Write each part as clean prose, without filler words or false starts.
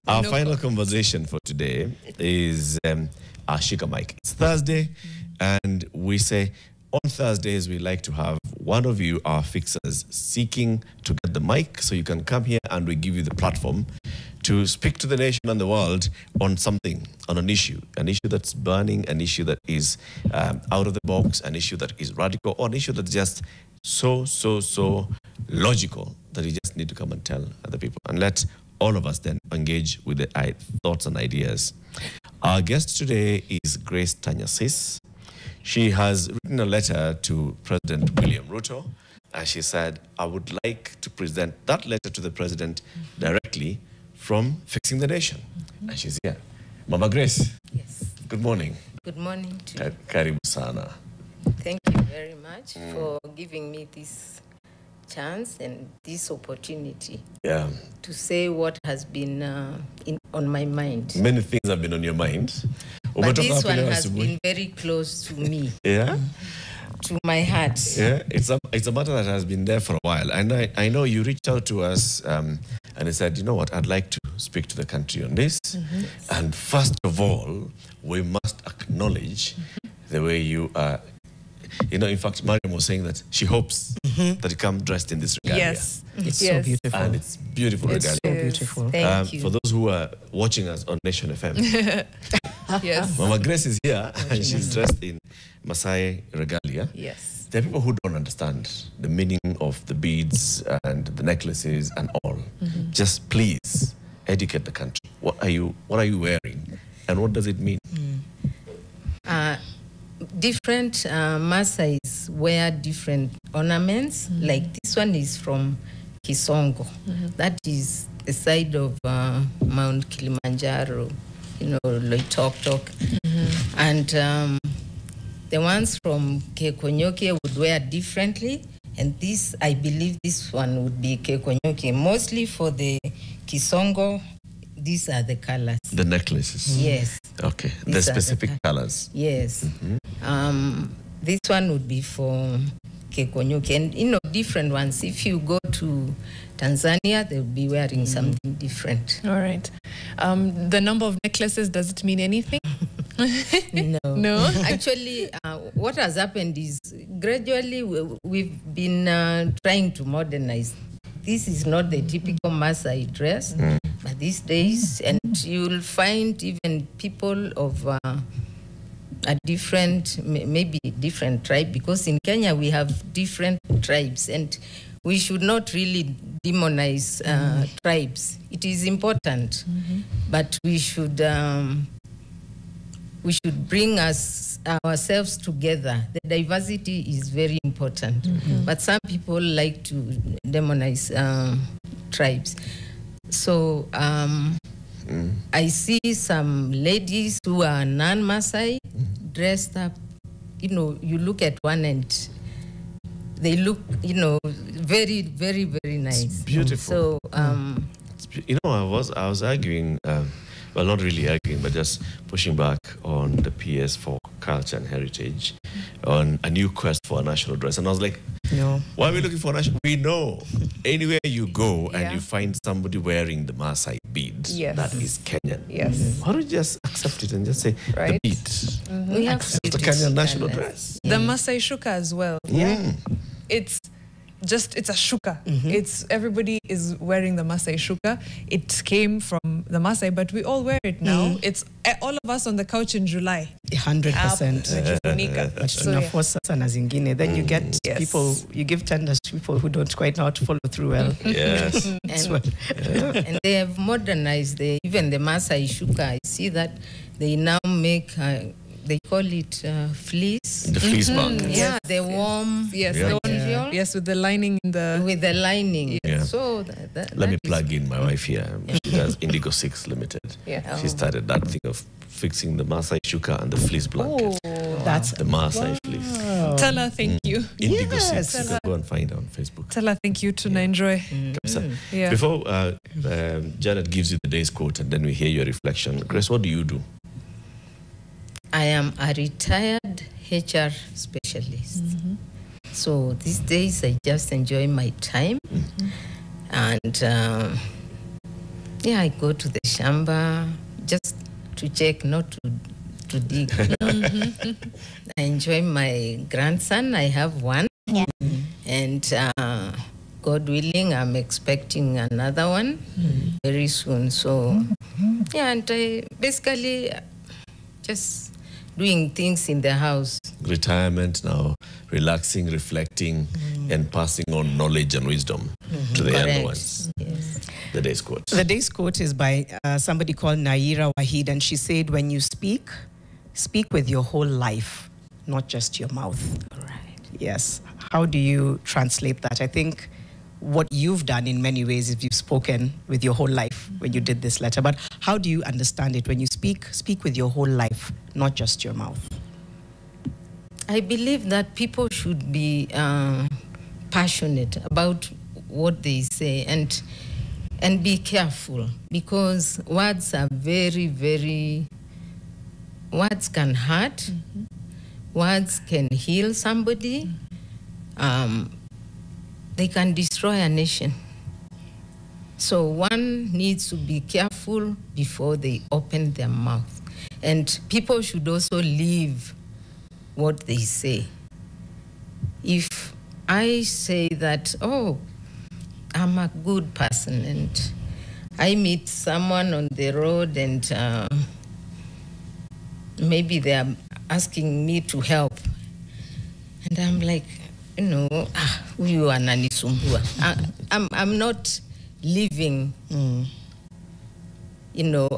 Our final conversation for today is our Shika Mic. It's Thursday, and we say on Thursdays we like to have one of you, our fixers, seeking to get the mic so you can come here and we give you the platform to speak to the nation and the world on something, on an issue that's burning, an issue that is out of the box, an issue that is radical, or an issue that's just so logical that you just need to come and tell other people. And let all of us then engage with the thoughts and ideas. Our guest today is Grace Tanyassis. She has written a letter to President William Ruto, and she said, I would like to present that letter to the president directly from Fixing the Nation. And she's here. Mama Grace. Yes. Good morning. Good morning to you. Karibu sana. Thank you very much for giving me this chance and this opportunity to say what has been on my mind. Many things have been on your mind. But this one has been very close to me. Yeah? To my heart. Yeah, it's a matter that has been there for a while. And I know you reached out to us and you said, you know what, I'd like to speak to the country on this. And first of all, we must acknowledge the way you are. You know, in fact, Mariam was saying that she hopes that you come dressed in this regalia. Yes. It's so beautiful. And it's beautiful It's regalia. so beautiful. Thank you. For those who are watching us on Nation FM, Yes. Mama Grace is here and she's dressed in Maasai regalia. Yes. There are people who don't understand the meaning of the beads and the necklaces and all. Just please educate the country. What are you wearing and what does it mean? Different Maasais wear different ornaments. Like this one is from Kisongo. That is the side of Mount Kilimanjaro, you know, Loitoktok. And the ones from Kekonyoke would wear differently. And this, I believe this one would be Kekonyoke. Mostly for the Kisongo, these are the colors. The necklaces? Yes. Okay. These The are specific colors? Yes. This one would be for Kekonyoke. And, you know, different ones. If you go to Tanzania, they'll be wearing something different. All right. The number of necklaces, does it mean anything? No. No? Actually, what has happened is gradually we've been trying to modernize. This is not the typical Maasai dress, but these days, and you'll find even people of a different, maybe different tribe, because in Kenya we have different tribes, and we should not really demonize tribes. It is important, but we should bring ourselves together. The diversity is very important, but some people like to demonize tribes. So I see some ladies who are non-Maasai dressed up. You know, you look at one and they look, you know, very, very, very nice. It's beautiful. So, you know, I was arguing, well, not really arguing, but just pushing back on the PS for culture and heritage on a new quest for a national dress. And I was like, No. why are we looking for a national? We know anywhere you go and you find somebody wearing the Maasai bead, that is Kenyan. Yes. Why don't you just accept it and just say the bead? we have Accept the Kenyan national dress. The Maasai shuka as well. It's a shuka. It's everybody is wearing the Maasai shuka. It came from the Maasai, but we all wear it now. It's all of us on the couch in July. 100%. But Tunaforsa sana zingine. Then you get people, you give tenders to people who don't quite know how to follow through well. Yes. And they have modernized even the Maasai shuka. I see that they now make, they call it fleece. The fleece bag. Yeah, the warm. Yes, Yeah. the one, yes, with the lining in the... With the lining. Yeah. So Let me plug in my wife here. She does Indigo 6 Limited. Yeah. She started that thing of fixing the Maasai shuka and the fleece blanket. That's The Maasai fleece. Tell her thank you. Indigo Yes. 6. You can go and find it on Facebook. Tell her thank you to enjoy. Yeah. Before Janet gives you the day's quote and then we hear your reflection, Grace, what do you do? I am a retired HR specialist. So these days I just enjoy my time and Yeah, I go to the shamba just to check, not to dig. I enjoy my grandson. I have one. Yeah. And God willing, I'm expecting another one very soon. So, yeah, and I basically just doing things in the house. Retirement now, relaxing, reflecting, and passing on knowledge and wisdom to the younger ones. Yes. The day's quote. The day's quote is by somebody called Naira Wahid, and she said, when you speak, speak with your whole life, not just your mouth. All right. Yes. How do you translate that? I think what you've done in many ways is you've spoken with your whole life when you did this letter. But how do you understand it? When you speak with your whole life, not just your mouth. I believe that people should be passionate about what they say and be careful, because words are very, very, words can hurt, words can heal somebody, they can destroy a nation. So one needs to be careful before they open their mouth. And people should also live what they say. If I say that, oh, I'm a good person, and I meet someone on the road and maybe they are asking me to help, and I'm like, you know, huyu ananisumbua. I'm not living, you know,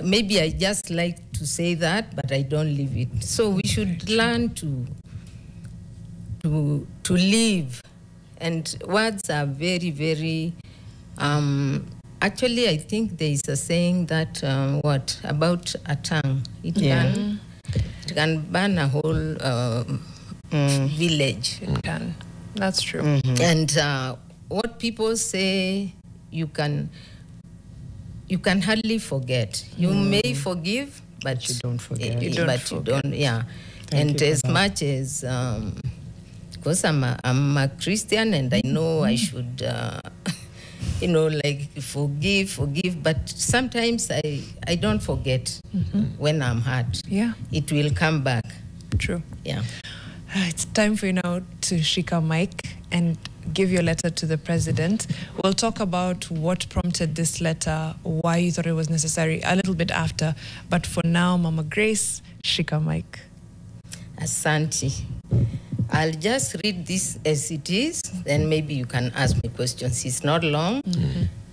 maybe I just like to say that, but I don't live it. So we should learn to live. And words are very, very, actually, I think there is a saying that, about a tongue. It can burn a whole village. It can. That's true. And what people say, you can hardly forget. You may forgive, but you don't forget. You don't but forget. you don't, yeah. Thank And you for as that. much as, because I'm a Christian, and I know I should, you know, like forgive, but sometimes I don't forget when I'm hurt. Yeah, It will come back. true. Yeah. It's time for you now to shika mic and give your letter to the president. We'll talk about what prompted this letter, why you thought it was necessary a little bit after. But for now, Mama Grace, shika mic. Asante. I'll just read this as it is, then maybe you can ask me questions. It's not long.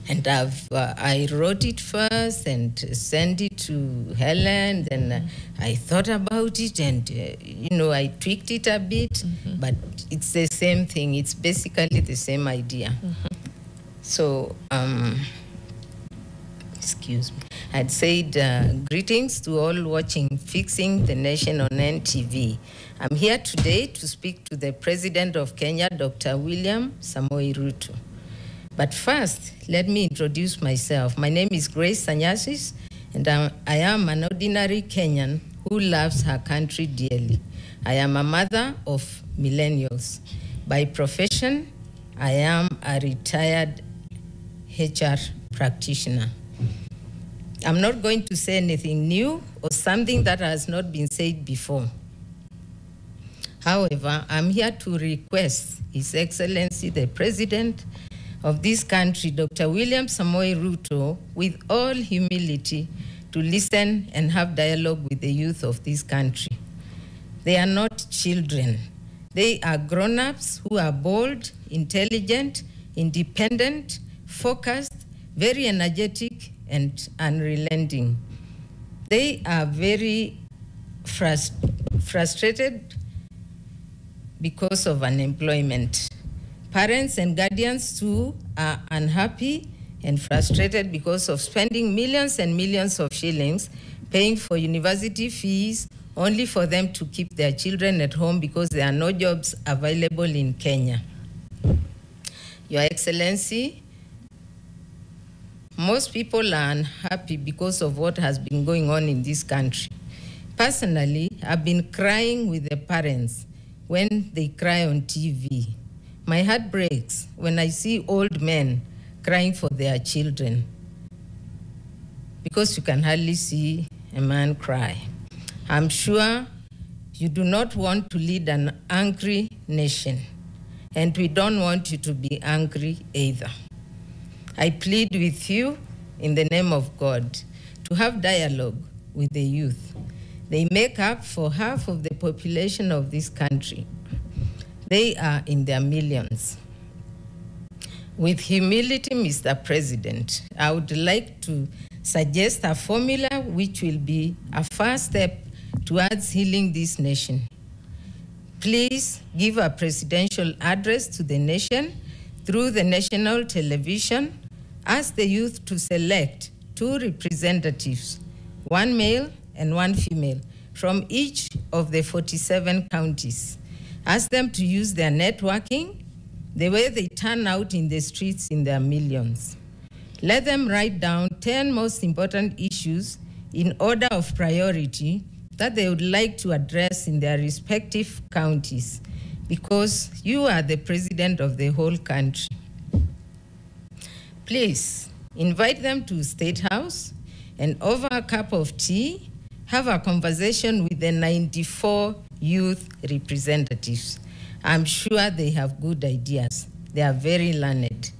And I wrote it first and sent it to Helen. Then I thought about it, and you know, I tweaked it a bit, but it's the same thing. It's basically the same idea. So, excuse me. I'd said greetings to all watching Fixing the Nation on NTV. I'm here today to speak to the President of Kenya, Dr. William Samoei Ruto. But first, let me introduce myself. My name is Grace Tanyassis, and I am an ordinary Kenyan who loves her country dearly. I am a mother of millennials. By profession, I am a retired HR practitioner. I'm not going to say anything new or something that has not been said before. However, I'm here to request His Excellency, the President of this country, Dr. William Samoei Ruto, with all humility, to listen and have dialogue with the youth of this country. They are not children. They are grown-ups who are bold, intelligent, independent, focused, very energetic, and unrelenting. They are very frustrated because of unemployment. Parents and guardians too are unhappy and frustrated because of spending millions and millions of shillings paying for university fees only for them to keep their children at home because there are no jobs available in Kenya. Your Excellency, most people are unhappy because of what has been going on in this country. Personally, I've been crying with the parents when they cry on TV. My heart breaks when I see old men crying for their children. because you can hardly see a man cry. I'm sure you do not want to lead an angry nation, and we don't want you to be angry either. I plead with you in the name of God to have dialogue with the youth. They make up for half of the population of this country. They are in their millions. With humility, Mr. President, I would like to suggest a formula which will be a first step towards healing this nation. Please give a presidential address to the nation through the national television. Ask the youth to select 2 representatives, 1 male and 1 female, from each of the 47 counties. Ask them to use their networking, the way they turn out in the streets in their millions. Let them write down 10 most important issues in order of priority that they would like to address in their respective counties, because you are the president of the whole country. Please invite them to State House and over a cup of tea, have a conversation with the 94 youth representatives. I'm sure they have good ideas. They are very learned.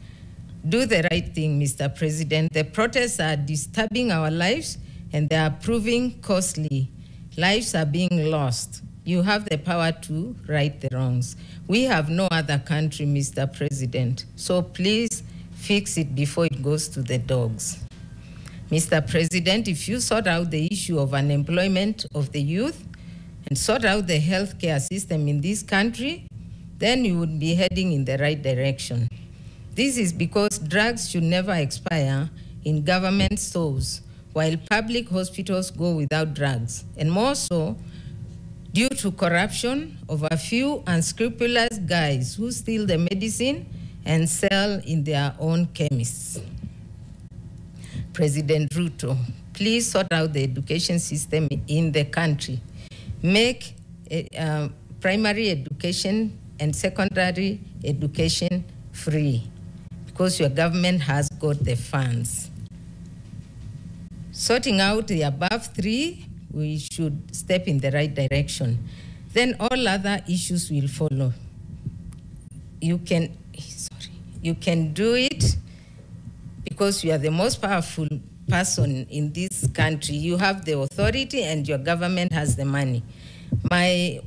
Do the right thing, Mr. President. The protests are disturbing our lives and they are proving costly. Lives are being lost. You have the power to right the wrongs. We have no other country, Mr. President. So please fix it before it goes to the dogs. Mr. President, if you sort out the issue of unemployment of the youth and sort out the healthcare system in this country, then you would be heading in the right direction. This is because drugs should never expire in government stores, while public hospitals go without drugs, and more so due to corruption of a few unscrupulous guys who steal the medicine and sell in their own chemists. President Ruto, please sort out the education system in the country. Make primary education and secondary education free, because your government has got the funds. Sorting out the above 3, we should step in the right direction. Then all other issues will follow. You can do it because you are the most powerful person in this country. You have the authority and your government has the money. My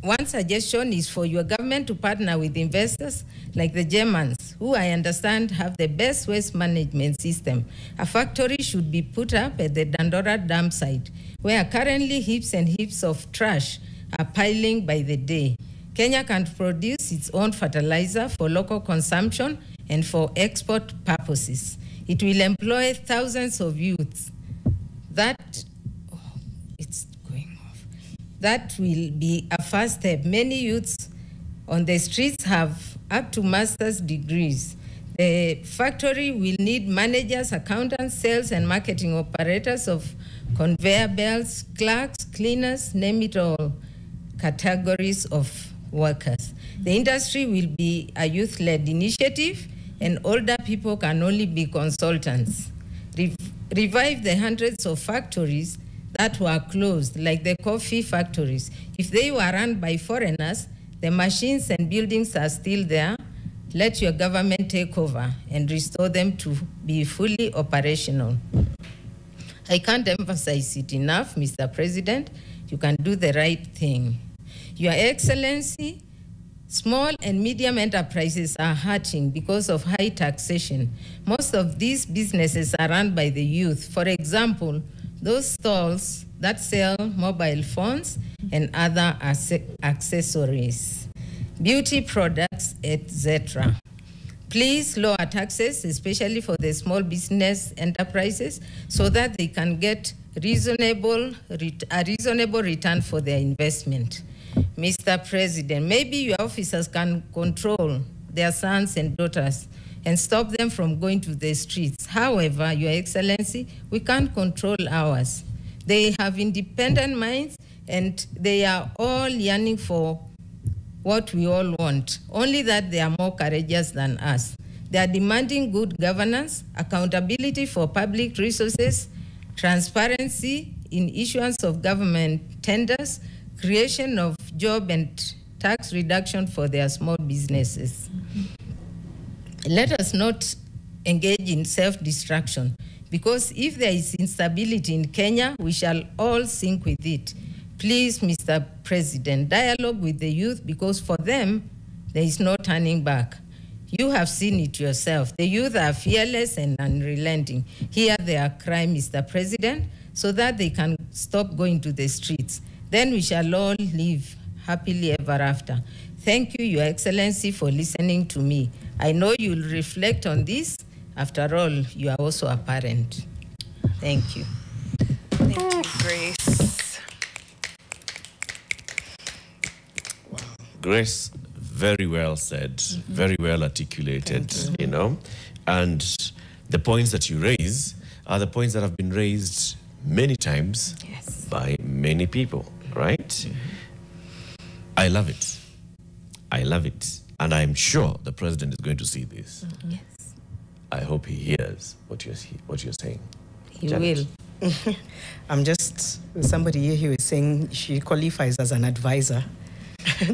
one suggestion is for your government to partner with investors like the Germans, who I understand have the best waste management system. A factory should be put up at the Dandora dam site, where currently heaps and heaps of trash are piling by the day. Kenya can produce its own fertilizer for local consumption and for export purposes. It will employ thousands of youths. That will be a first step. Many youths on the streets have up to master's degrees. The factory will need managers, accountants, sales and marketing operators of conveyor belts, clerks, cleaners, name it all, categories of workers. The industry will be a youth-led initiative, and older people can only be consultants. Revive the hundreds of factories that were closed, like the coffee factories. If they were run by foreigners, the machines and buildings are still there. Let your government take over and restore them to be fully operational. I can't emphasize it enough, Mr. President. You can do the right thing. Your Excellency, small and medium enterprises are hurting because of high taxation. Most of these businesses are run by the youth. For example, those stalls that sell mobile phones and other accessories, beauty products, etc. Please lower taxes, especially for the small business enterprises, so that they can get a reasonable return for their investment. Mr. President, maybe your officers can control their sons and daughters and stop them from going to the streets. However, Your Excellency, we can't control ours. They have independent minds and they are all yearning for what we all want, only that they are more courageous than us. They are demanding good governance, accountability for public resources, transparency in issuance of government tenders, creation of job and tax reduction for their small businesses. Let us not engage in self-destruction, because if there is instability in Kenya, we shall all sink with it. Please, Mr. President, dialogue with the youth, because for them, there is no turning back. You have seen it yourself. The youth are fearless and unrelenting. Hear their cry, Mr. President, so that they can stop going to the streets. Then we shall all live happily ever after. Thank you, Your Excellency, for listening to me. I know you'll reflect on this. After all, you are also a parent. Thank you. Thank you, Grace. Grace, very well said, very well articulated, you know. And the points that you raise are the points that have been raised many times by many people, right? I love it. I love it. And I'm sure the president is going to see this. Yes. I hope he hears what you're saying. He Janet. will. I'm just, somebody here is saying she qualifies as an advisor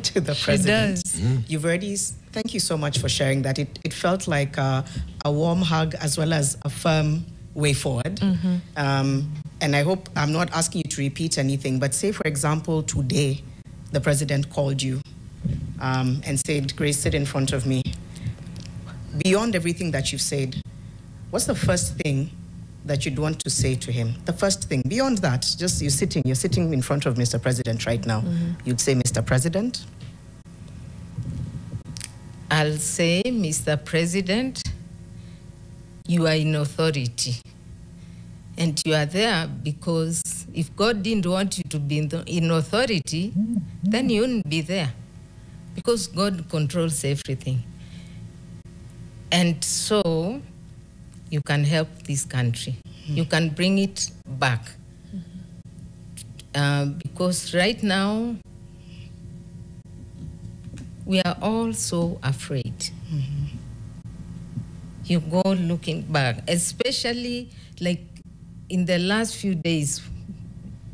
to the president. does. You've already, thank you so much for sharing that. It felt like a warm hug as well as a firm way forward. And I hope I'm not asking you to repeat anything, but say, for example, today, the president called you and said, Grace, sit in front of me. Beyond everything that you've said, what's the first thing that you'd want to say to him? The first thing, beyond that, just you're sitting in front of Mr. President right now. You'd say, Mr. President? I'll say, Mr. President, you are in authority. And you are there because if God didn't want you to be in authority, then you wouldn't be there. Because God controls everything. And so you can help this country. You can bring it back. Because right now, we are all so afraid. You go looking back, especially like in the last few days,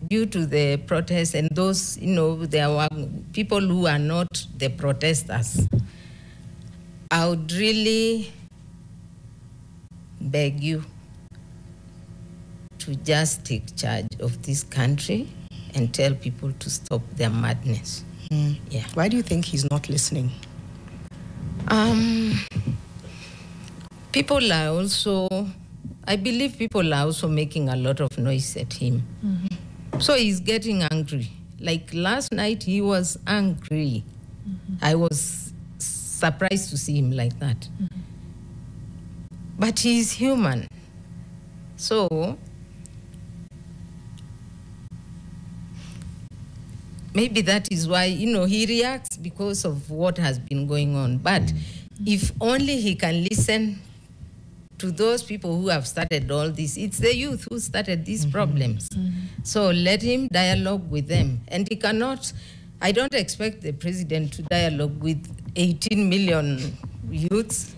due to the protests and those, there were people who are not the protesters. I would really beg you to just take charge of this country and tell people to stop their madness. Yeah. Why do you think he's not listening? People are also, I believe people are also making a lot of noise at him. So he's getting angry. Like last night, he was angry. I was surprised to see him like that. But he's human. So maybe that is why, he reacts because of what has been going on. But if only he can listen to those people who have started all this. It's the youth who started these problems. So let him dialogue with them. And he cannot, I don't expect the president to dialogue with 18 million youths.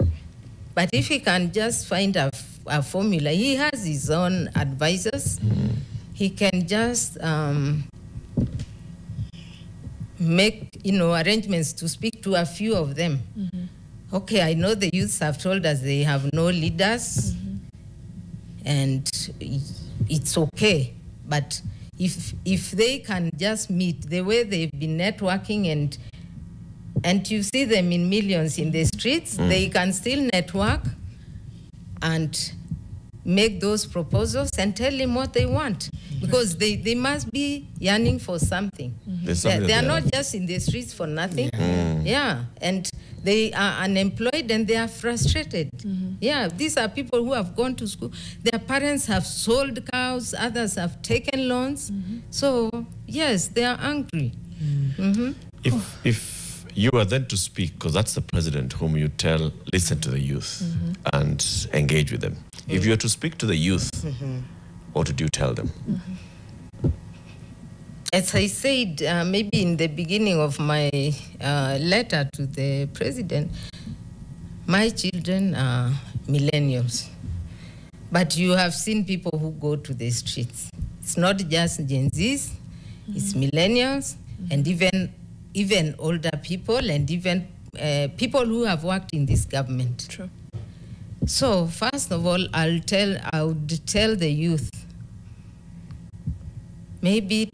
But if he can just find a formula, he has his own advisors. He can just make, arrangements to speak to a few of them. Okay, I know the youths have told us they have no leaders, and it's okay. But if they can just meet the way they've been networking, and you see them in millions in the streets, they can still network and make those proposals and tell him what they want. Because they must be yearning for something. They are not just in the streets for nothing. Yeah, and they are unemployed and they are frustrated. Yeah, these are people who have gone to school. Their parents have sold cows, others have taken loans. So, yes, they are angry. If you are then to speak, because that's the president whom you tell, listen to the youth and engage with them. If you are to speak to the youth, what would you tell them? As I said, maybe in the beginning of my letter to the president, my children are millennials. But you have seen people who go to the streets. It's not just Gen Zs, it's millennials, and even older people, and even people who have worked in this government. True. So first of all, I would tell the youth maybe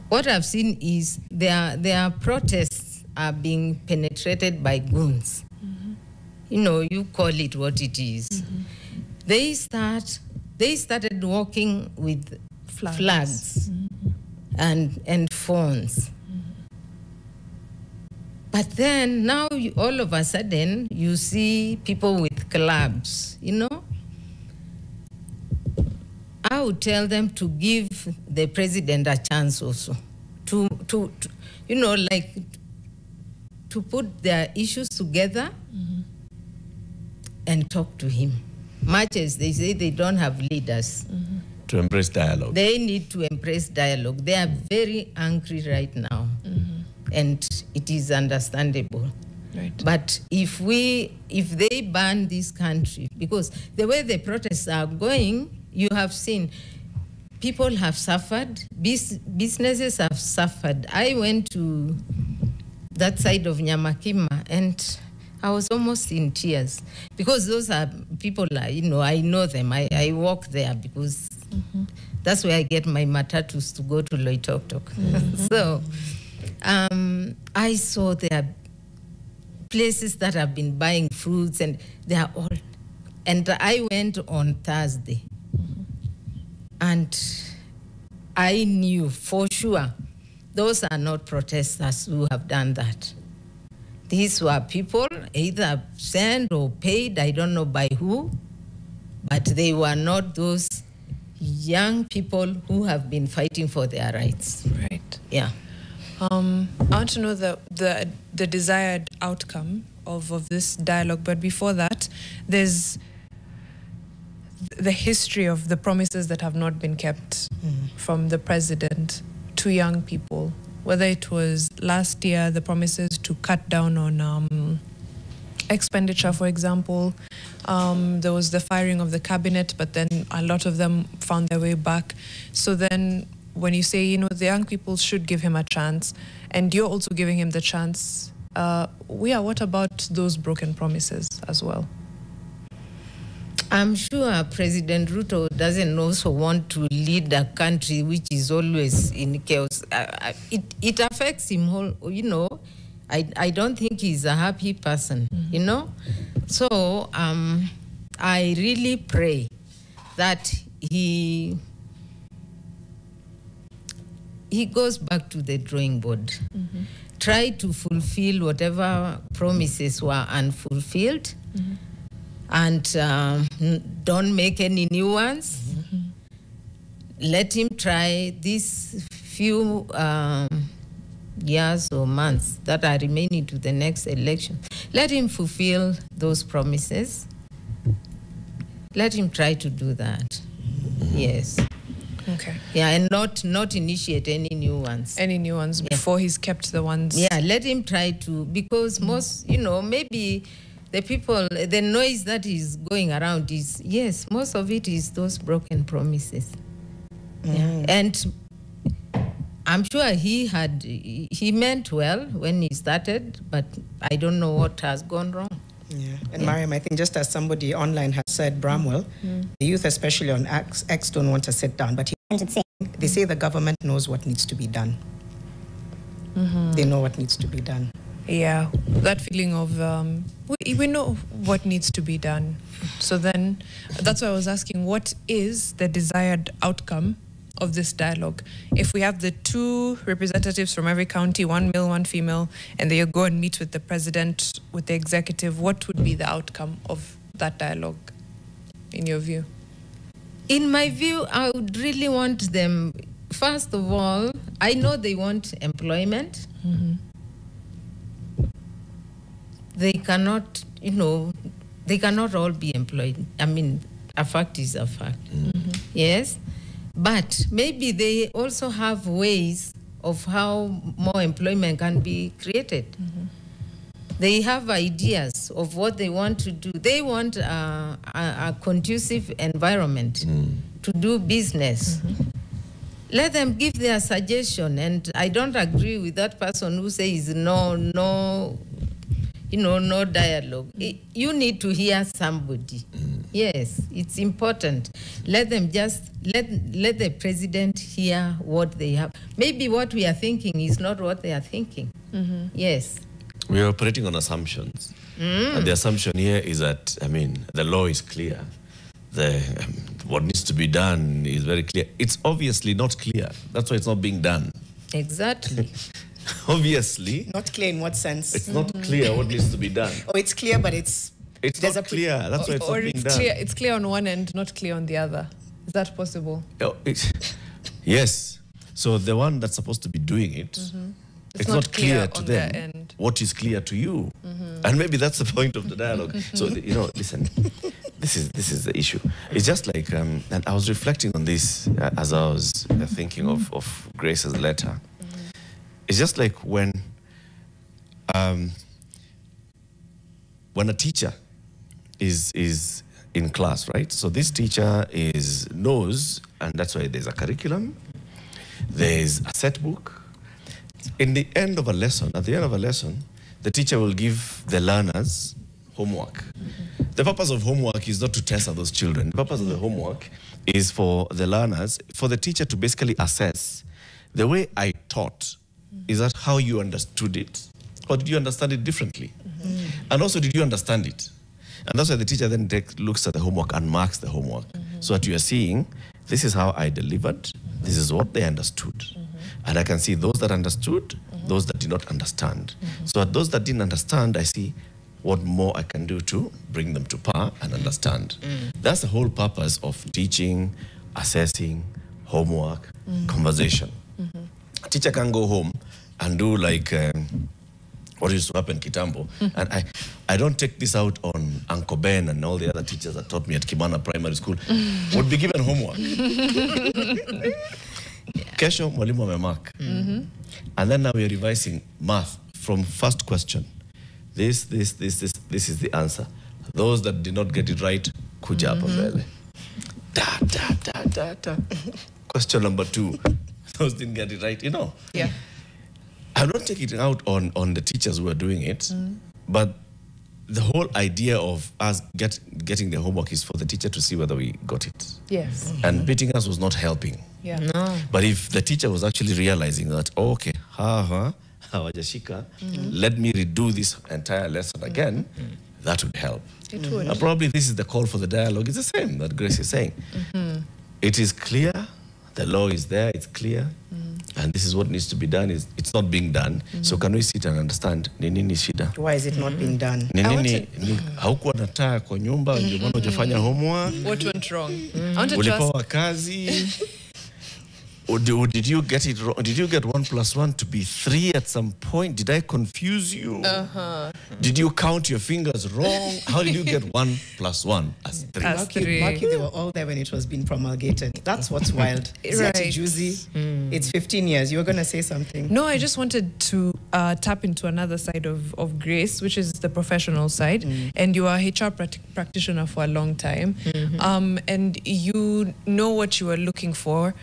what I've seen is their protests are being penetrated by goons. You know, you call it what it is. They started walking with flags and phones. But then now all of a sudden you see people with clubs, you know. I would tell them to give the president a chance also to you know, like to put their issues together and talk to him. Much as they say they don't have leaders. To embrace dialogue. They need to embrace dialogue. They are very angry right now. And it is understandable. Right. But if they ban this country, because the way the protests are going, you have seen people have suffered, businesses have suffered. I went to that side of Nyamakima and I was almost in tears because those are people, you know, I know them. I walk there because that's where I get my matatus to go to Loitoktok. So I saw there places that have been buying fruits and they are all. And I went on Thursday and I knew for sure those are not protesters who have done that. These were people either sent or paid, I don't know by who, but they were not those young people who have been fighting for their rights. Right. Yeah. I want to know the desired outcome of this dialogue, but before that, there's the history of the promises that have not been kept from the president to young people. Whether it was last year, the promises to cut down on expenditure, for example. There was the firing of the cabinet, but then a lot of them found their way back. So then when you say, you know, the young people should give him a chance, and you're also giving him the chance, what about those broken promises as well? I'm sure President Ruto doesn't also want to lead a country which is always in chaos. It affects him, you know. I don't think he's a happy person, you know. So I really pray that he goes back to the drawing board. Try to fulfill whatever promises were unfulfilled. And don't make any new ones. Let him try these few years or months that are remaining to the next election. Let him fulfill those promises. Let him try to do that. Yes. Okay. Yeah, and not initiate any new ones. Any new ones before he's kept the ones. Yeah, let him try to, because most, you know, maybe the people, the noise that is going around is, yes, most of it is those broken promises. Yeah. And I'm sure he meant well when he started, but I don't know what has gone wrong. Yeah. And Mariam, I think just as somebody online has said, Bramwell, the youth, especially on X, don't want to sit down, but they say the government knows what needs to be done. They know what needs to be done. Yeah, that feeling of we know what needs to be done. So then that's why I was asking, what is the desired outcome of this dialogue? If we have the two representatives from every county, one male, one female, and they go and meet with the president, with the executive, what would be the outcome of that dialogue, in your view? In my view, I would really want them, first of all, I know they want employment. They cannot, you know, they cannot all be employed. I mean, a fact is a fact. Yes? But maybe they also have ways of how more employment can be created. They have ideas of what they want to do. They want a conducive environment to do business. Let them give their suggestion. And I don't agree with that person who says no dialogue. You need to hear somebody. Yes, it's important. Let them let the president hear what they have. Maybe what we are thinking is not what they are thinking. Yes. We are operating on assumptions. And the assumption here is that, the law is clear. What needs to be done is very clear. It's obviously not clear. That's why it's not being done. Exactly. Obviously. Not clear in what sense? It's not clear what needs to be done. Oh, it's clear, but it's not clear. That's why it's not being done. It's clear on one end, not clear on the other. Is that possible? Yes. So the one that's supposed to be doing it, it's not clear to them what is clear to you. And maybe that's the point of the dialogue. So, listen, this is the issue. It's just like, and I was reflecting on this as I was thinking of Grace's letter. It's just like when a teacher is in class, right? So this teacher knows, and that's why there's a curriculum, there's a set book. At the end of a lesson, the teacher will give the learners homework. The purpose of homework is not to test those children. The purpose of the homework is for the learners, for the teacher to basically assess the way I taught. Is that how you understood it? Or did you understand it differently? And also, did you understand it? And that's why the teacher then looks at the homework and marks the homework. So that you are seeing, this is how I delivered, this is what they understood. And I can see those that understood, those that did not understand. So at those that didn't understand, I see what more I can do to bring them to par and understand. That's the whole purpose of teaching, assessing, homework, conversation. A teacher can go home and do like what used to happen Kitambo. And I don't take this out on Uncle Ben and all the other teachers that taught me at Kimana Primary School. Would be given homework. Kesho mwalimu amemark. And then now we are revising math from first question. This is the answer. Those that did not get it right, kuja hapa mbele. Question number 2. Those didn't get it right, Yeah. I don't take it out on the teachers who are doing it, but the whole idea of us getting the homework is for the teacher to see whether we got it. Yes. And beating us was not helping. Yeah. No. But if the teacher was actually realizing that, okay, hawajashika, let me redo this entire lesson again, that would help. It would. And probably this is the call for the dialogue. It's the same that Grace is saying. It is clear, the law is there, it's clear, and this is what needs to be done. It's not being done. So can we sit and understand ni nini shida? Why is it not being done? Ni nini haukuwa na taa kwa nyumba ndio maana hujafanya homework? What went wrong? I want to Ulipewa kazi? Or did you get it wrong? Did you get 1 + 1 to be 3 at some point? Did I confuse you? Did you count your fingers wrong? How did you get 1 + 1 as 3? Lucky they were all there when it was being promulgated. That's what's wild. Right. Juicy. It's 15 years. You were going to say something. No, I just wanted to tap into another side of Grace, which is the professional side. And you are a HR practitioner for a long time. And you know what you are looking for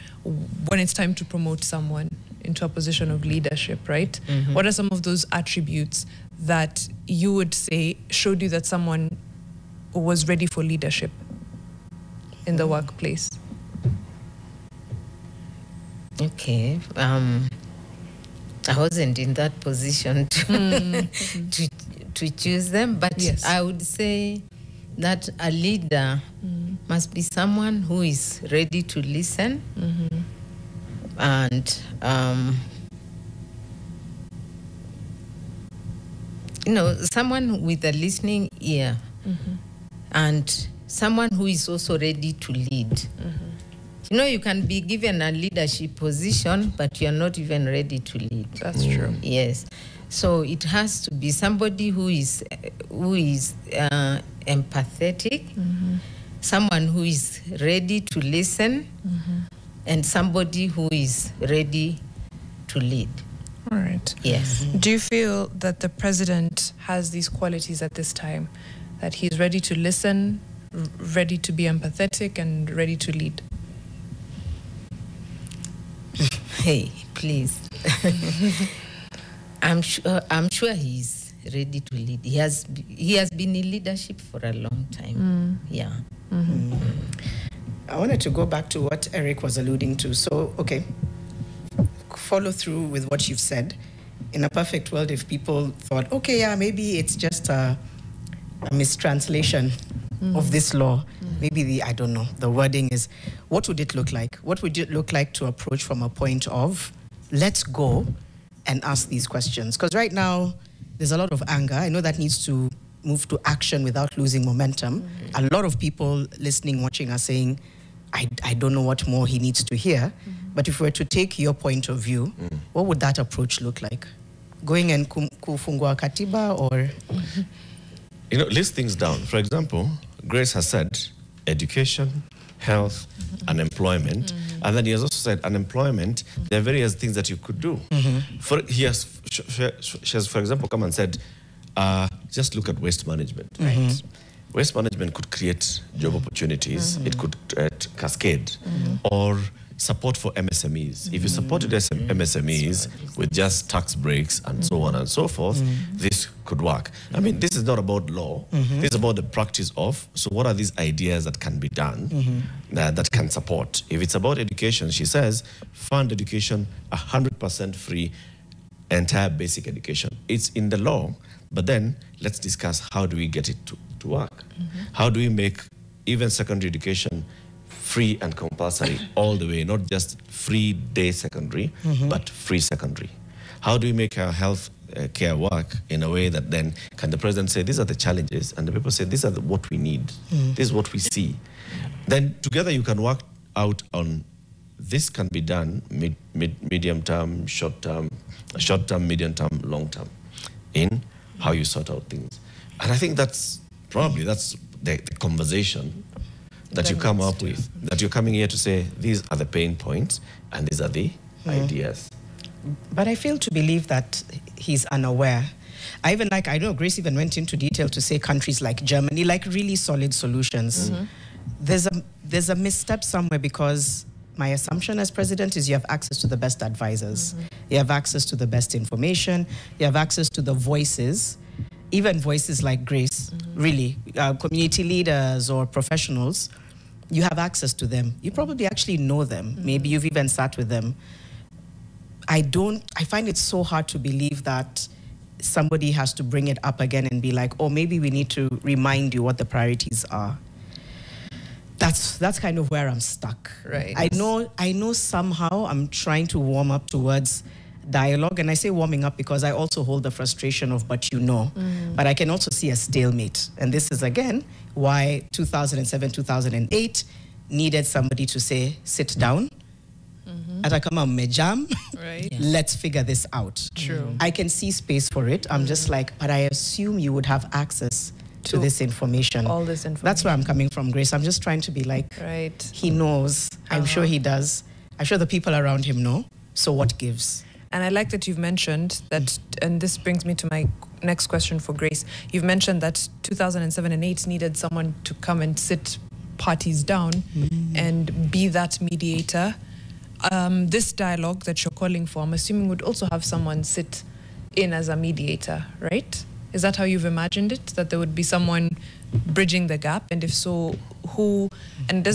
when it's time to promote someone into a position of leadership, right? What are some of those attributes that you would say showed you that someone was ready for leadership in the workplace? Okay. I wasn't in that position to choose them, but Yes. I would say that a leader must be someone who is ready to listen and someone with a listening ear and someone who is also ready to lead. You can be given a leadership position, but you're not even ready to lead. That's true. Yes. So it has to be somebody who is empathetic, someone who is ready to listen, and somebody who is ready to lead. All right. Yes. Do you feel that the president president has these qualities at this time, that he's ready to listen, ready to be empathetic, and ready to lead? Hey, please. I'm sure he's ready to lead. He has been in leadership for a long time. Yeah. I wanted to go back to what Eric was alluding to. So, okay, follow through with what you've said. In a perfect world, if people thought, okay, yeah, maybe it's just a mistranslation of this law, maybe I don't know, the wording is, what would it look like? What would it look like to approach from a point of, let's go and ask these questions? Because right now, there's a lot of anger. I know that needs to move to action without losing momentum. A lot of people listening, watching are saying, I don't know what more he needs to hear. But if we were to take your point of view, what would that approach look like? Going and kufungua katiba or? You know, list things down. For example, Grace has said education, health, unemployment. And then he has also said unemployment, there are various things that you could do. She has, for example, come and said, just look at waste management. Right? Waste management could create job opportunities. It could cascade or support for MSMEs. If you supported MSMEs with just tax breaks and so on and so forth, this could work. I mean, this is not about law. This is about the practice of, so what are these ideas that can be done that can support? If it's about education, she says, fund education 100% free, entire basic education. It's in the law, but then let's discuss how do we get it to work? How do we make even secondary education free and compulsory all the way, not just free day secondary, but free secondary? How do we make our health care work in a way that then can the president say, these are the challenges, and the people say, these are what we need, this is what we see. Then together you can work out on this can be done medium term, short term, medium term, long term, in how you sort out things. And I think that's probably the conversation that you come up with, that you're coming here to say, these are the pain points and these are the ideas. But I fail to believe that he's unaware. I know Grace even went into detail to say countries like Germany, like really solid solutions. There's a misstep somewhere, because my assumption as president is you have access to the best advisors. You have access to the best information. You have access to the voices, even voices like Grace, really, community leaders or professionals. You have access to them. You probably actually know them. Maybe you've even sat with them. I find it so hard to believe that somebody has to bring it up again and be like, oh, maybe we need to remind you what the priorities are. That's kind of where I'm stuck. Right. I know somehow I'm trying to warm up towards dialogue, and I say warming up because I also hold the frustration of, but I can also see a stalemate. And this is again why 2007, 2008 needed somebody to say, sit down. Atakama mejam. Right. Let's figure this out. True. I can see space for it. I'm just like, but I assume you would have access to this information. All this information. That's where I'm coming from, Grace. I'm just trying to be like, right. He knows. I'm sure he does. I'm sure the people around him know. So what gives? And I like that you've mentioned that, and this brings me to my next question for Grace. You've mentioned that 2007 and 8 needed someone to come and sit parties down and be that mediator. This dialogue that you're calling for, I'm assuming, would also have someone sit in as a mediator, right? Is that how you've imagined it? That there would be someone bridging the gap? And if so, who? And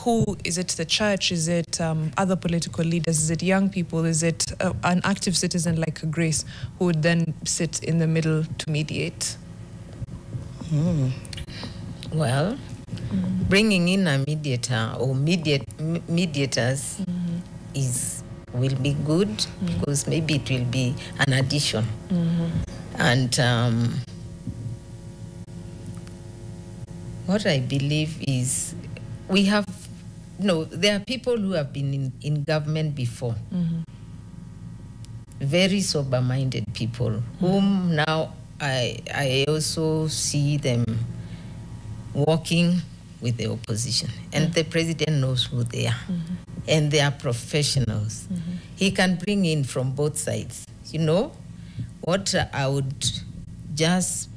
who is it? The church? Is it other political leaders? Is it young people? Is it an active citizen like Grace who would then sit in the middle to mediate? Well, bringing in a mediator or mediators will be good, because maybe it will be an addition. And what I believe is there are people who have been in government before, very sober-minded people, whom now I also see them working with the opposition. And the president knows who they are. And they are professionals. He can bring in from both sides. You know, what I would just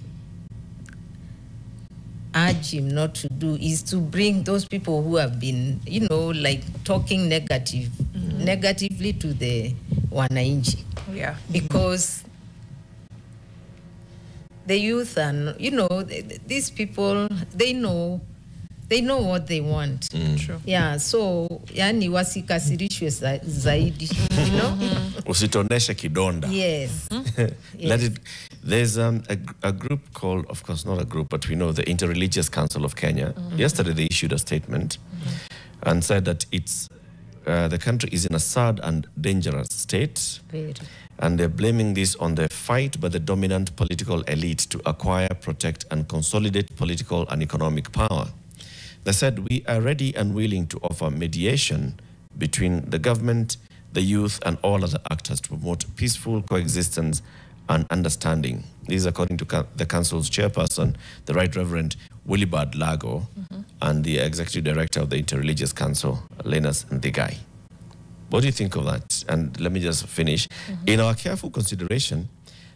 urge him not to do is to bring those people who have been, like talking negatively to the wananchi. Yeah. Because the youth and, these people, they know what they want. True. Yeah, so yani wasikasirishwe zaidi, Usitoneshe kidonda. Yes. Let it. There's a group called, of course, not a group, but we know the Interreligious Council of Kenya. Yesterday they issued a statement and said that it's the country is in a sad and dangerous state. Very. And they're blaming this on the fight by the dominant political elite to acquire, protect, and consolidate political and economic power. They said, we are ready and willing to offer mediation between the government, the youth, and all other actors to promote peaceful coexistence and understanding. This is according to the council's chairperson, the Right Reverend Willibard Lago, and the executive director of the Interreligious Council, Lenas Ndigai. What do you think of that? And let me just finish. In our careful consideration,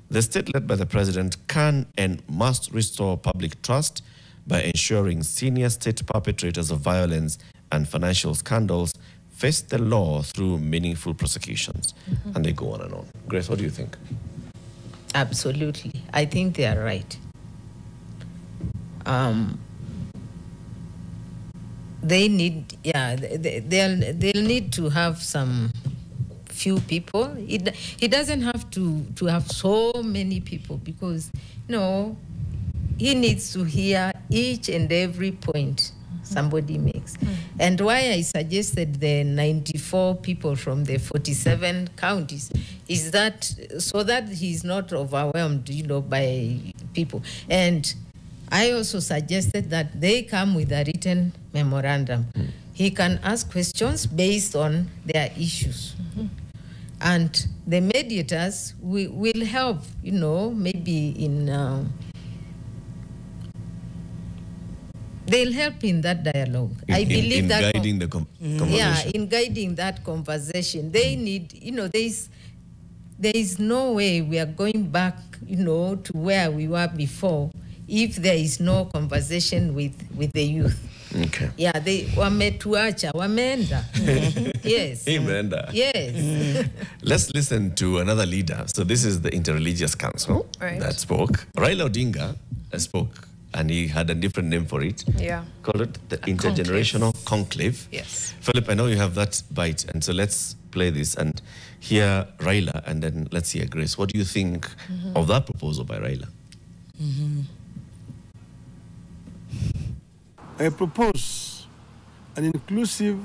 the state led by the president can and must restore public trust by ensuring senior state perpetrators of violence and financial scandals face the law through meaningful prosecutions. And they go on and on. Grace, what do you think? Absolutely. I think they are right. They need, they'll need to have some few people. It doesn't have to have so many people because, he needs to hear each and every point somebody makes. And why I suggested the 94 people from the 47 counties is that so that he's not overwhelmed, by people. And I also suggested that they come with a written memorandum. He can ask questions based on their issues. And the mediators will help, maybe in... they'll help in that dialogue. I believe that... guiding the conversation. Yeah, in guiding that conversation. They need, there is no way we are going back, to where we were before if there is no conversation with the youth. Okay. Yeah, they wametuacha, wameenda. Yes. Imeenda. Yes. Let's listen to another leader. So this is the Interreligious Council that spoke. Raila Odinga spoke, and he had a different name for it. Yeah. Called it the Intergenerational Conclave. Yes. Philip, I know you have that bite, and so let's play this and hear Raila, and then let's hear Grace. What do you think of that proposal by Raila? I propose an inclusive,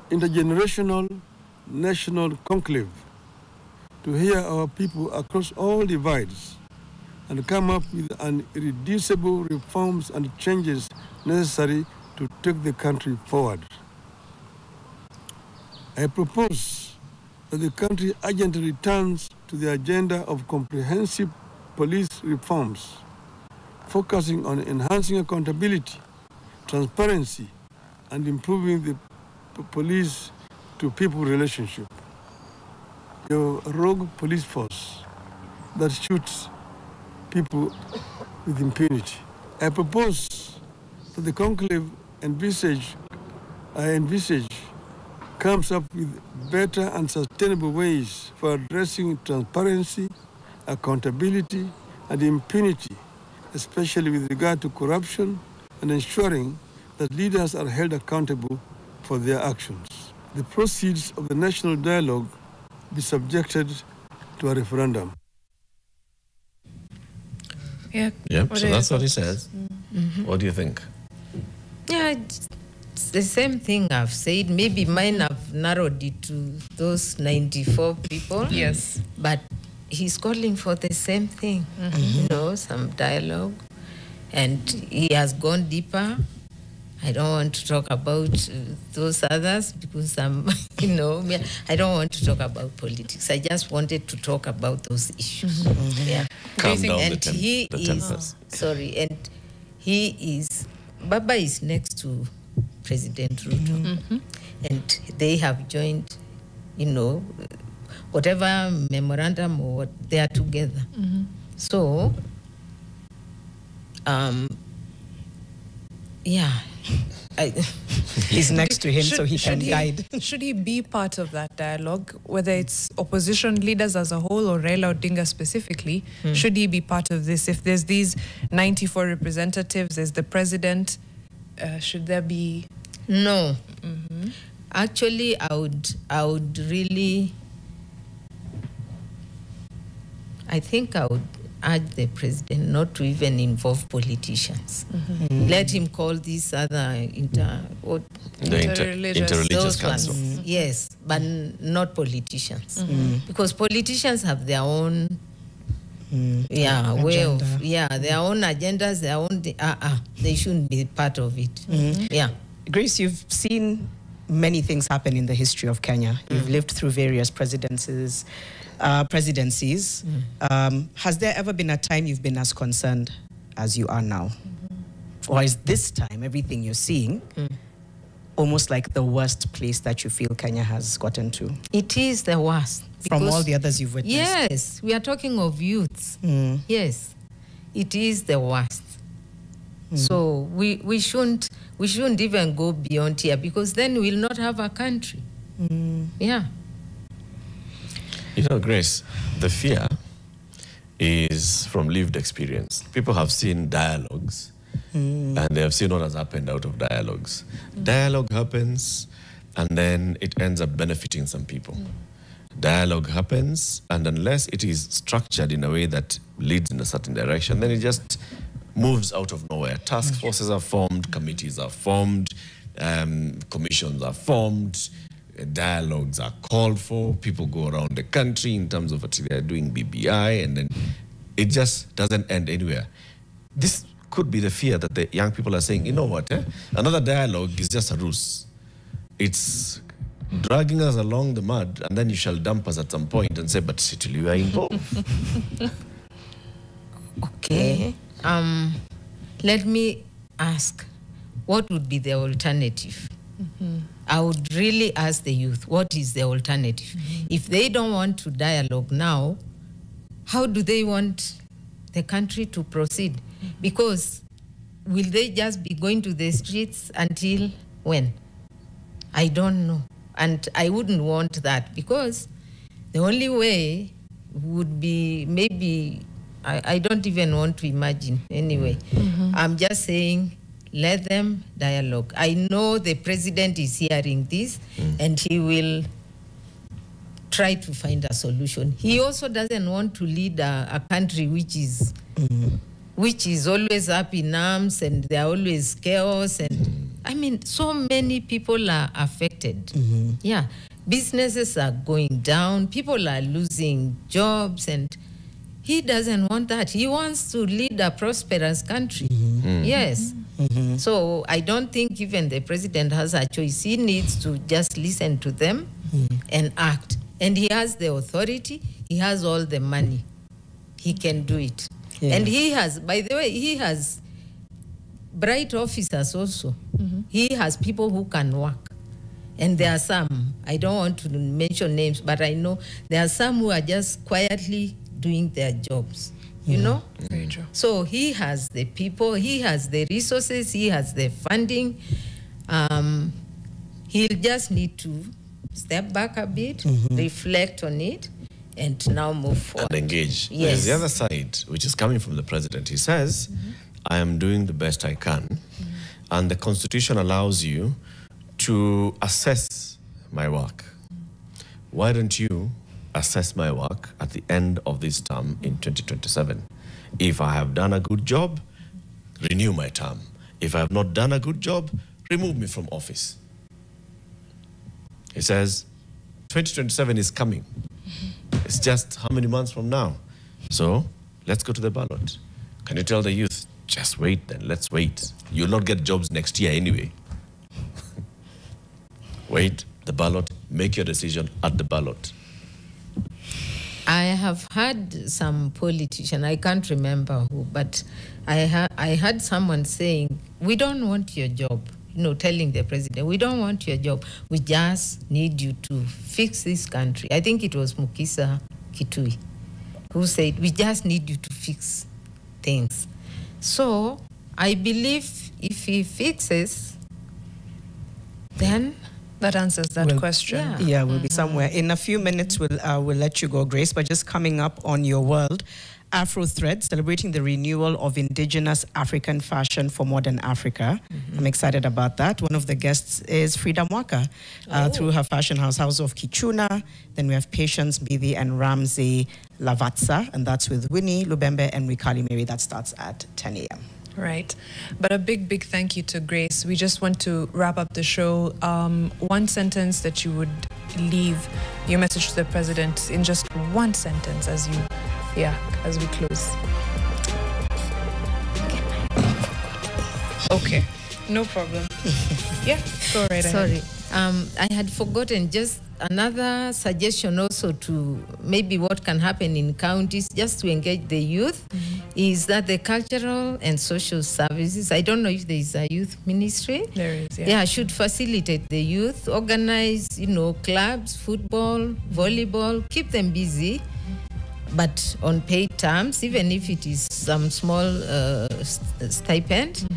intergenerational, national conclave to hear our people across all divides and come up with an irreducible reforms and changes necessary to take the country forward. I propose that the country urgently returns to the agenda of comprehensive police reforms, focusing on enhancing accountability, transparency, and improving the police-to-people relationship. Your rogue police force that shoots people with impunity. I propose that the conclave I envisage comes up with better and sustainable ways for addressing transparency, accountability, and impunity, especially with regard to corruption, and ensuring that leaders are held accountable for their actions. The proceeds of the national dialogue be subjected to a referendum. Yeah. Yep, so that's what he says. What do you think? Yeah, it's the same thing I've said. Maybe mine have narrowed it to those 94 people. Yes. But he's calling for the same thing, some dialogue. And he has gone deeper. I don't want to talk about those others because I don't want to talk about politics. I just wanted to talk about those issues. Yeah. Calm down and the tempers. And he is, Baba is next to President Ruto. And they have joined, whatever memorandum or what, they are together. So, yeah. He's next to him, Should- so he can should guide. Should he be part of that dialogue, whether it's opposition leaders as a whole or Raila Odinga specifically? Should he be part of this? If there's these 94 representatives, there's the president, should there be? No. Actually, I would really, I think I would urge the president not to even involve politicians. Let him call these other Interreligious. those council. ones. Yes, but not politicians. Because politicians have their own way of, their own agendas, their own, they shouldn't be part of it. Yeah. Grace, you've seen many things happen in the history of Kenya. You've lived through various presidencies. Has there ever been a time you've been as concerned as you are now? Or is this time, everything you're seeing, almost like the worst place that you feel Kenya has gotten to? It is the worst. From all because- the others you've witnessed? Yes, we are talking of youths. Yes, it is the worst. So we shouldn't even go beyond here, because then we'll not have a country. Yeah. You know, Grace, the fear is from lived experience. People have seen dialogues and they have seen what has happened out of dialogues. Dialogue happens and then it ends up benefiting some people. Dialogue happens, and unless it is structured in a way that leads in a certain direction, then it just moves out of nowhere. Task forces are formed, committees are formed, commissions are formed, dialogues are called for, people go around the country in terms of what they're doing BBI, and then it just doesn't end anywhere. This could be the fear that the young people are saying, you know what, another dialogue is just a ruse. It's dragging us along the mud, and then you shall dump us at some point and say, but still you are involved. Okay. Let me ask, what would be the alternative? I would really ask the youth, what is the alternative? If they don't want to dialogue now, how do they want the country to proceed? Because will they just be going to the streets until when? I don't know. And I wouldn't want that, because the only way would be maybe, I don't even want to imagine anyway. I'm just saying, let them dialogue. I know the president is hearing this and he will try to find a solution. He also doesn't want to lead a country which is always up in arms, and there are always chaos, and I mean, so many people are affected. Yeah, businesses are going down, people are losing jobs, and he doesn't want that. He wants to lead a prosperous country. Yes. So I don't think even the president has a choice. He needs to just listen to them and act. And he has the authority, he has all the money. He can do it. And he has, by the way, he has bright officers also. He has people who can work. And there are some, I don't want to mention names, but I know there are some who are just quietly doing their jobs, you know? Very true. So he has the people, he has the resources, he has the funding. He'll just need to step back a bit, reflect on it, and now move forward. And engage. Yes. There's the other side, which is coming from the president. He says, I am doing the best I can, and the Constitution allows you to assess my work. Why don't you assess my work at the end of this term in 2027? If I have done a good job, renew my term. If I have not done a good job, remove me from office. He says, 2027 is coming. It's just how many months from now? So let's go to the ballot. Can you tell the youth, just wait then, let's wait. You'll not get jobs next year anyway. Wait, the ballot, make your decision at the ballot. I have heard some politician, I can't remember who, but I heard someone saying, we don't want your job. You know, telling the president, we don't want your job. We just need you to fix this country. I think it was Mukisa Kitui. who said, we just need you to fix things. So I believe if he fixes, then that answers that question. Yeah, we'll be somewhere. In a few minutes, we'll let you go, Grace, but just coming up on your world, Afro Thread, celebrating the renewal of indigenous African fashion for modern Africa. I'm excited about that. One of the guests is Frida Mwaka through her fashion house, House of Kichuna. Then we have Patience Bibi and Ramsey Lavatsa, and that's with Winnie Lubembe and Rikali Mary. That starts at 10 a.m. Right. But a big, big thank you to Grace. We just want to wrap up the show. One sentence that you would leave your message to the president in just one sentence as we close. Okay, no problem. Yeah, go right ahead. Sorry, I had forgotten just another suggestion also to maybe what can happen in counties just to engage the youth is that the cultural and social services, I don't know if there is a youth ministry. There is, yeah. Yeah, should facilitate the youth, organize, clubs, football, volleyball, keep them busy, but on paid terms, even if it is some small stipend,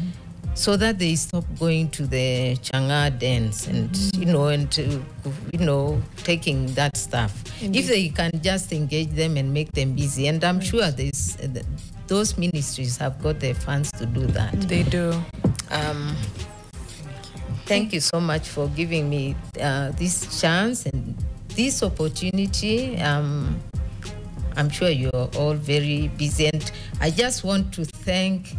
so that they stop going to the changa dance and taking that stuff. Indeed. If they can just engage them and make them busy, and I'm sure those ministries have got the funds to do that. They do. Thank you so much for giving me this chance and this opportunity. I'm sure you're all very busy, and I just want to thank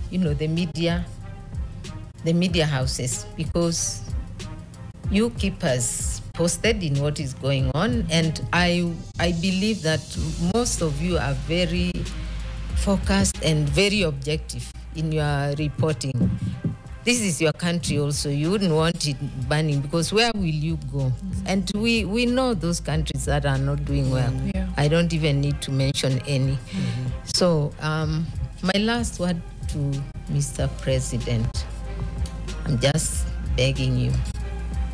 the media houses, because you keep us posted in what is going on, and I believe that most of you are very focused and very objective in your reporting. This is your country also. You wouldn't want it burning, because where will you go? And we know those countries that are not doing well. Yeah. I don't even need to mention any. So my last word to Mr. President, I'm just begging you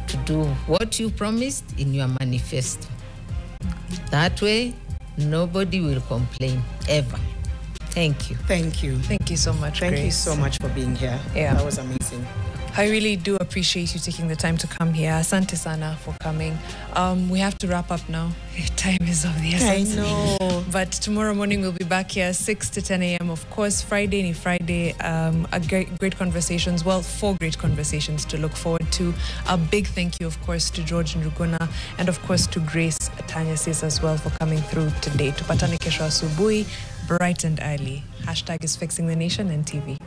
to do what you promised in your manifesto. That way, nobody will complain, ever. Thank you. Thank you. Thank you so much, Thank Grace. you so much for being here. Yeah. That was amazing. I really do appreciate you taking the time to come here. Asante sana for coming. We have to wrap up now. Time is of the essence. I know. But tomorrow morning we'll be back here 6 to 10 a.m. Of course, Friday, great conversations. Well, 4 great conversations to look forward to. A big thank you, of course, to George Njuguna, and of course to Grace Tanyassis as well for coming through today. Tupatane kesho asubuhi, bright and early. # is Fixing the Nation and TV.